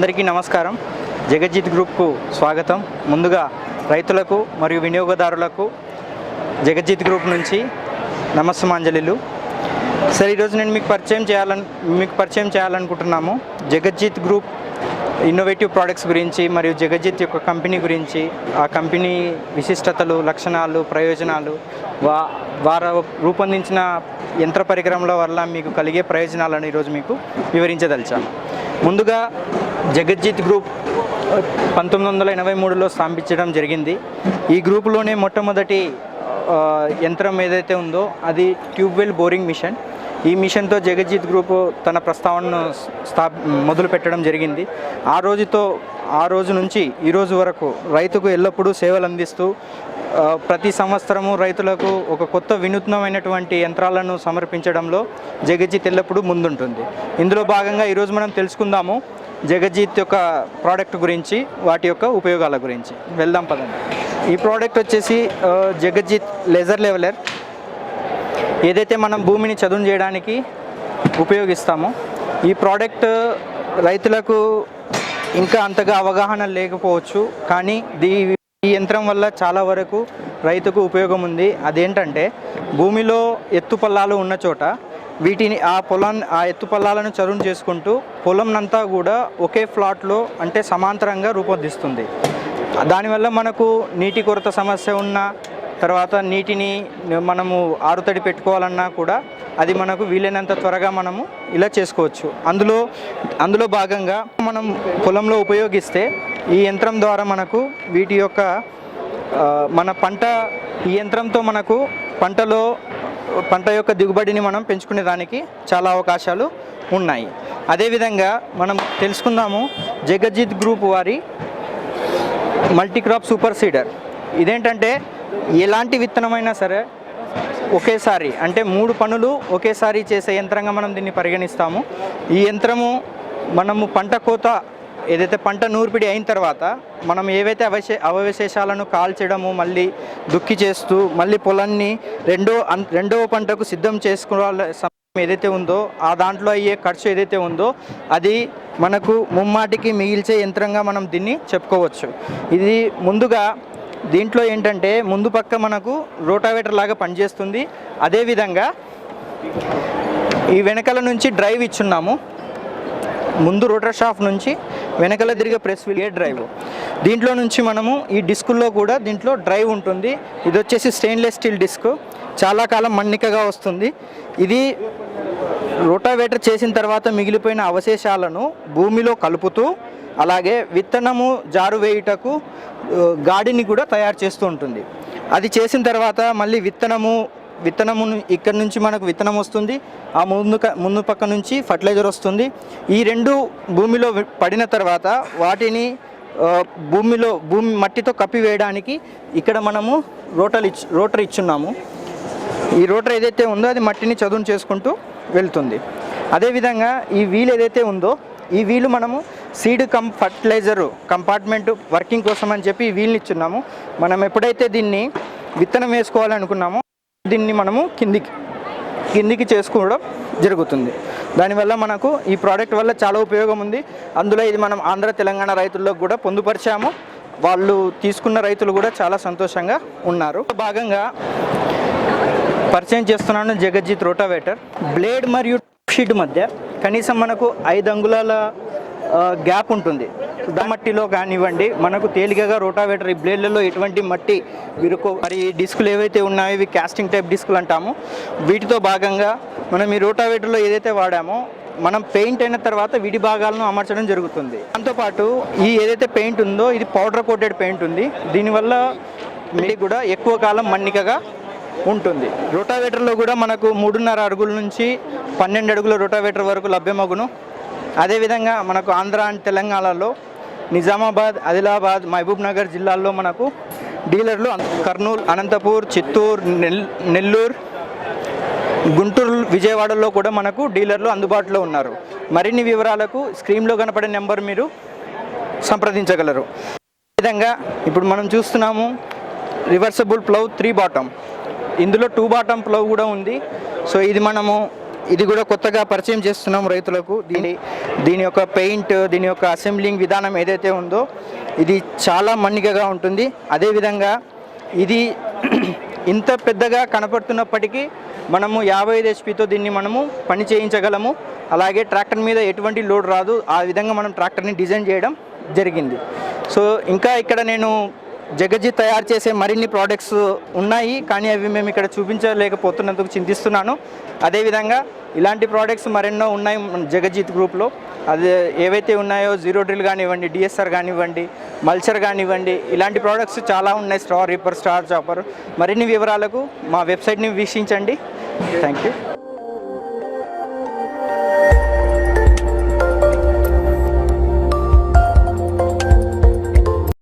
అందరికీ నమస్కారం. జగజ్జిత్ గ్రూప్కు స్వాగతం. ముందుగా రైతులకు మరియు వినియోగదారులకు జగజ్జిత్ గ్రూప్ నుంచి నమస్సమాంజలిలు. సరే, ఈరోజు నేను మీకు పరిచయం చేయాలనుకుంటున్నాము జగజ్జిత్ గ్రూప్ ఇన్నోవేటివ్ ప్రోడక్ట్స్ గురించి మరియు జగజ్జిత్ యొక్క కంపెనీ గురించి, ఆ కంపెనీ విశిష్టతలు, లక్షణాలు, ప్రయోజనాలు, వారు రూపొందించిన యంత్ర పరికరంల వల్ల మీకు కలిగే ప్రయోజనాలను ఈరోజు మీకు వివరించదలిచాను. ముందుగా జగజ్జిత్ గ్రూప్ 1983లో స్థాపించడం జరిగింది. ఈ గ్రూపులోనే మొట్టమొదటి యంత్రం ఏదైతే ఉందో అది ట్యూబ్వెల్ బోరింగ్ మిషన్. ఈ మిషన్తో జగజ్జిత్ గ్రూప్ తన ప్రస్తావనను మొదలు పెట్టడం జరిగింది. ఆ రోజు నుంచి ఈ రోజు వరకు రైతుకు ఎల్లప్పుడూ సేవలు అందిస్తూ ప్రతి సంవత్సరము రైతులకు ఒక కొత్త వినూత్నమైనటువంటి యంత్రాలను సమర్పించడంలో జగజ్జిత్ ఎల్లప్పుడూ ముందుంటుంది. ఇందులో భాగంగా ఈరోజు మనం తెలుసుకుందాము జగజ్జిత్ యొక్క ప్రోడక్ట్ గురించి, వాటి యొక్క ఉపయోగాల గురించి. వెళ్దాం పదండి. ఈ ప్రోడక్ట్ వచ్చేసి జగజ్జిత్ లేజర్ లెవెలర్. ఏదైతే మనం భూమిని చదును చేయడానికి ఉపయోగిస్తామో ఈ ప్రోడక్ట్ రైతులకు ఇంకా అంతగా అవగాహన లేకపోవచ్చు, కానీ ఈ యంత్రం వల్ల చాలా వరకు రైతుకు ఉపయోగం ఉంది. అదేంటంటే భూమిలో ఎత్తుపల్లాలు ఉన్న చోట వీటిని ఆ ఎత్తుపల్లాలను చదును చేసుకుంటూ పొలంనంతా కూడా ఒకే ఫ్లాట్లో అంటే సమాంతరంగా రూపొందిస్తుంది. దానివల్ల మనకు నీటి కొరత సమస్య ఉన్న తర్వాత నీటిని మనము ఆరుతడి పెట్టుకోవాలన్నా కూడా అది మనకు వీలైనంత త్వరగా మనము ఇలా చేసుకోవచ్చు. అందులో భాగంగా మనం పొలంలో ఉపయోగిస్తే ఈ యంత్రం ద్వారా మనకు వీటి యొక్క ఈ యంత్రంతో మనకు పంట యొక్క దిగుబడిని మనం పెంచుకునేదానికి చాలా అవకాశాలు ఉన్నాయి. అదేవిధంగా మనం తెలుసుకుందాము జగజ్జిత్ గ్రూప్ వారి మల్టీక్రాప్ సూపర్ సీడర్. ఇదేంటంటే ఎలాంటి విత్తనమైనా సరే ఒకేసారి అంటే 3 పనులు ఒకేసారి చేసే యంత్రంగా మనం దీన్ని పరిగణిస్తాము. ఈ యంత్రము మనము పంట కోత ఏదైతే పంట నూర్పిడి అయిన తర్వాత మనం ఏవైతే అవశేషాలను కాల్చడము, మళ్ళీ దుక్కి చేస్తూ మళ్ళీ పొలాన్ని రెండవ పంటకు సిద్ధం చేసుకోవాలి సమయం ఏదైతే ఉందో ఆ దాంట్లో అయ్యే ఖర్చు ఏదైతే ఉందో అది మనకు ముమ్మాటికి మిగిల్చే యంత్రంగా మనం దీన్ని చెప్పుకోవచ్చు. ఇది ముందుగా దీంట్లో ఏంటంటే ముందు పక్క మనకు రోటావేటర్ లాగా పనిచేస్తుంది. అదేవిధంగా ఈ వెనకాల నుంచి డ్రైవ్ ఇచ్చున్నాము. ముందు రోటర్ షాఫ్ట్ నుంచి వెనకాల తిరిగే ప్రెస్ వీల్ డ్రైవ్. దీంట్లో నుంచి మనము ఈ డిస్కుల్లో కూడా దీంట్లో డ్రైవ్ ఉంటుంది. ఇది వచ్చేసి స్టెయిన్లెస్ స్టీల్ డిస్క్, చాలా కాలం మన్నికగా వస్తుంది. ఇది రోటావేటర్ చేసిన తర్వాత మిగిలిపోయిన అవశేషాలను భూమిలో కలుపుతూ అలాగే విత్తనము జారు వేయుటకు గాడిని కూడా తయారు చేస్తూ ఉంటుంది. అది చేసిన తర్వాత మళ్ళీ విత్తనము ఇక్కడ నుంచి మనకు విత్తనం వస్తుంది, ఆ ముందు పక్క నుంచి ఫర్టిలైజర్ వస్తుంది. ఈ రెండు భూమిలో పడిన తర్వాత వాటిని భూమి మట్టితో కప్పివేయడానికి ఇక్కడ మనము రోటర్ ఇచ్చున్నాము. ఈ రోటర్ ఏదైతే ఉందో అది మట్టిని చదును చేసుకుంటూ వెళ్తుంది. అదేవిధంగా ఈ వీల్ ఏదైతే ఉందో ఈ వీలు మనము సీడ్ ఫర్టిలైజర్ కంపార్ట్మెంట్ వర్కింగ్ కోసం అని చెప్పి ఈ వీల్ని ఇచ్చున్నాము. మనం ఎప్పుడైతే దీన్ని విత్తనం వేసుకోవాలనుకున్నామో దీన్ని మనము కిందికి చేసుకోవడం జరుగుతుంది. దానివల్ల మనకు ఈ ప్రోడక్ట్ వల్ల చాలా ఉపయోగం ఉంది. అందులో ఇది మనం ఆంధ్ర తెలంగాణ రైతుల్లో కూడా పొందుపరిచాము. వాళ్ళు తీసుకున్న రైతులు కూడా చాలా సంతోషంగా ఉన్నారు. భాగంగా పరిచయం చేస్తున్నాను జగజ్జిత్ రోటావేటర్. బ్లేడ్ మరియు షీట్ మధ్య కనీసం మనకు 5 అంగుళాల గ్యాప్ ఉంటుంది. మట్టిలో కానివ్వండి మనకు తేలికగా రోటావేటర్ ఈ బ్లేడ్లలో ఎటువంటి మట్టి మరి డిస్కులు ఏవైతే ఉన్నాయో ఇవి కాస్టింగ్ టైప్ డిస్కులు అంటాము. వీటితో భాగంగా మనం ఈ రోటావేటర్లో ఏదైతే వాడామో మనం పెయింట్ అయిన తర్వాత విడి భాగాలను అమర్చడం జరుగుతుంది. దాంతోపాటు ఈ ఏదైతే పెయింట్ ఉందో ఇది పౌడర్ కోటెడ్ పెయింట్ ఉంది. దీనివల్ల మట్టి కూడా ఎక్కువ కాలం మన్నికగా ఉంటుంది. రోటావేటర్లో కూడా మనకు 3.5 అడుగుల నుంచి 12 అడుగుల రోటావేటర్ వరకు లభ్యమగును. అదేవిధంగా మనకు ఆంధ్ర అండ్ తెలంగాణలో నిజామాబాద్, ఆదిలాబాద్, మహబూబ్ నగర్ జిల్లాల్లో మనకు డీలర్లు కర్నూలు, అనంతపూర్, చిత్తూరు, నెల్లూరు, గుంటూరు, విజయవాడలో కూడా మనకు డీలర్లు అందుబాటులో ఉన్నారు. మరిన్ని వివరాలకు స్క్రీన్లో కనపడే నెంబర్ మీరు సంప్రదించగలరు. అదేవిధంగా ఇప్పుడు మనం చూస్తున్నాము రివర్సబుల్ ప్లవ్ 3 బాటమ్. ఇందులో 2 బాటమ్ ప్లవ్ కూడా ఉంది. సో ఇది మనము ఇది కూడా కొత్తగా పరిచయం చేస్తున్నాం రైతులకు. దీని యొక్క పెయింట్, దీని యొక్క అసెంబ్లింగ్ విధానం ఏదైతే ఉందో ఇది చాలా మన్నికగా ఉంటుంది. అదేవిధంగా ఇది ఇంత పెద్దగా కనపడుతున్నప్పటికీ మనము 55 HP దీన్ని మనము పని చేయించగలము. అలాగే ట్రాక్టర్ మీద ఎటువంటి లోడ్ రాదు, ఆ విధంగా మనం ట్రాక్టర్ని డిజైన్ చేయడం జరిగింది. సో ఇంకా ఇక్కడ నేను జగజిత్ తయారు చేసే మరిన్ని ప్రోడక్ట్స్ ఉన్నాయి, కానీ అవి మేము ఇక్కడ చూపించలేకపోతున్నందుకు చింతిస్తున్నాను. అదేవిధంగా ఇలాంటి ప్రోడక్ట్స్ మరెన్నో ఉన్నాయి మన జగజిత్ గ్రూప్లో. అది ఏవైతే ఉన్నాయో జీరో డ్రిల్ కానివ్వండి, డిఎస్ఆర్ కానివ్వండి, మల్చర్ కానివ్వండి, ఇలాంటి ప్రోడక్ట్స్ చాలా ఉన్నాయి. Star reaper, star chopper. మరిన్ని వివరాలకు మా వెబ్సైట్ని వీక్షించండి. Thank you.